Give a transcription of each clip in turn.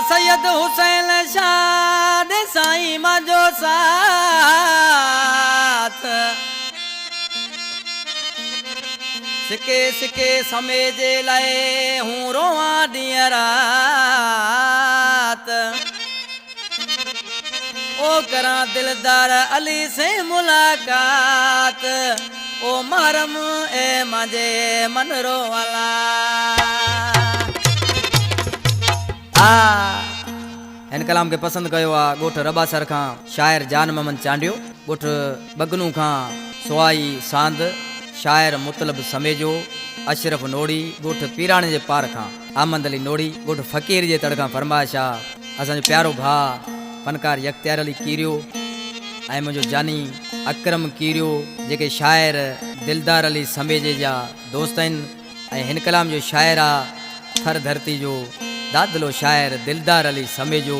सैयद हुसैन शाह दे साईं मांजो साथ सिके सिके समय जे लाए हूँ रोवां ॾींहुं रात ओ करा दिलदार अली से मुलाकात ओ मारम ए मांजे मनरो वाला इन कलाम के पसंद कयो आ गोठ रबासर खां शायर जान मोहम्मद चांडियो गोठ बगनू खां सुवाई सांद शायर मुतलब समेजो अशरफ नोड़ी गोठ पीराणे जे पार खां आमद अली नोड़ी गोठ फ़कीर जे तड़ खां फरमाइश आ असांजो प्यारो भा फनकार यख्तियार अली कीरियो ऐं मुंहिंजो जानी अकरम कीरियो जेके शायर दिलदार अली समेजे जा दोस्त आहिनि ऐं हिन कलाम जो शाइर आ थर धरती जो दादलो शायर दिलदार अली समेजो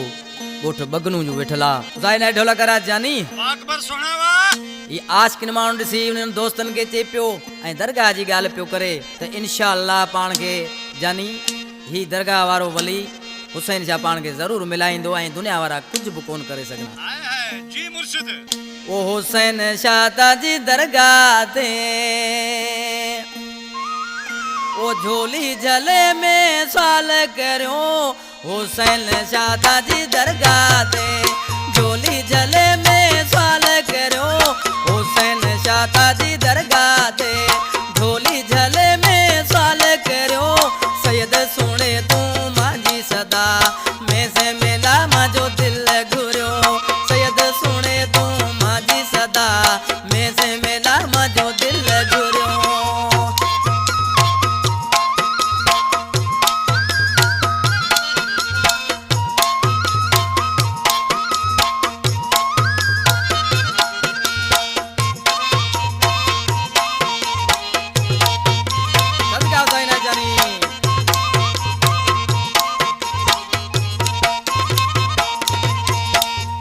गोठ बगनू जो वेठला ज़ाइन ढोला करा जानी अकबर सुणावा ये आज किन माण्हू ॾिसी उन्हनि दोस्तनि खे चए पियो ऐं दरगाह जी ॻाल्हि पियो करे त इंशाअल्लाह पाण खे जानी ही दरगाह वारो वली हुसैन शाह पाण खे ज़रूरु मिलाईंदो ऐं दुनिया वारा कुझु बि कोन करे सघंदा हाय हाय जी मुर्शिद ओ हुसैन शाह जी दरगाह ते ओ झोली झले में साल करियो हुसैन शाह जी दरगाह ते झोली झले में साल करियो हुसैन शाह जी दरगाह ते झोली झले में साल करियो सैयद सुने तू मांजी सदा मैं से मिला मांजो दिल घुरियो सैयद सुने तू मांजी सदा मैं से मिला मांजो दिल घुरियो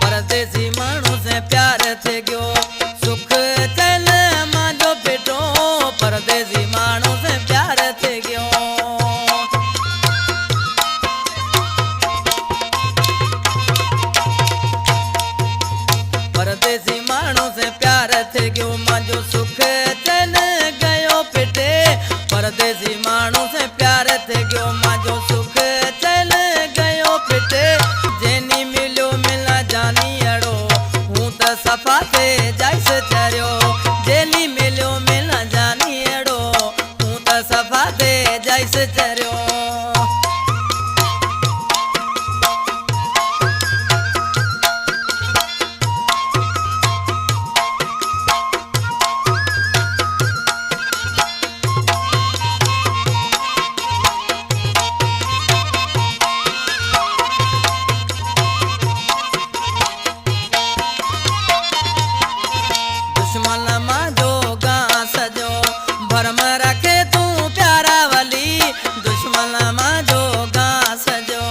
परदेसी माण्हू से प्यार थे गयो सुख चल मांजो बेटो परदेसी माण्हू से प्यार थे गयो परदेसी माण्हू से प्यार थे गयो मांजो सुख चल गयो पिटे परदेसी माण्हू से प्यार थे गयो मांजो सुख चल गयो पिटे जेनी मिलियो मिला जानी अड़ो हूँ त सफ़ा ते जाइस चरियो जेनी मिलियो मिला जानी अड़ो हूँ त सफ़ा ते जाइस चरियो दुश्मन मांजो घास जो भरम रखे तू प्यारा वली दुश्मन मांजो घास जो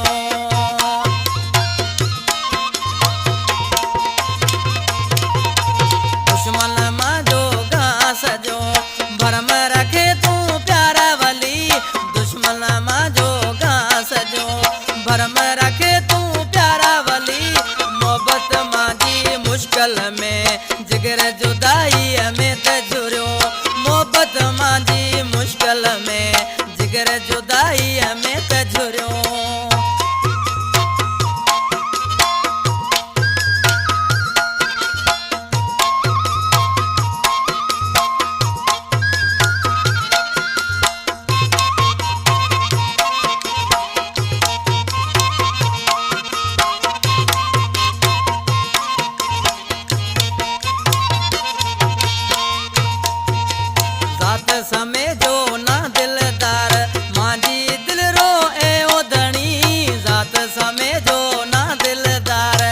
दुश्मन मांजो घास जो भरम रखे तू प्यारा वली दुश्मन मांजो घास जो भरम रखे तू प्यारा वली मोहब्बत मांजी मुश्किल में जिगर जुदाई में त झुरियो मोहब्बत मांजी मुश्किल में जिगर जुदाई में त झुरियो जात समय जो ना दिलदार मांजी दिल रो ए ओधणी जात समय जो ना दिलदार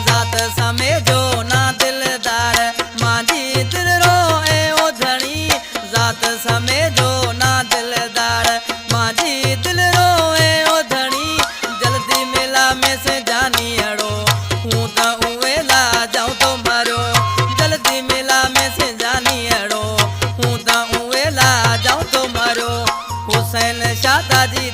जात समय जो ना दिलदार मांजी दिल रो ए ओधणी जात समय जो ना दिलदार मांजी दिल रो ए ओधणी जल्दी मिला में से जानी अड़ो हूँ त उवेला जाऊँ तो मरो जल्दी मिला में से जानी अड़ो हूँ त उवेला जाऊँ तो हुसैन शादा जी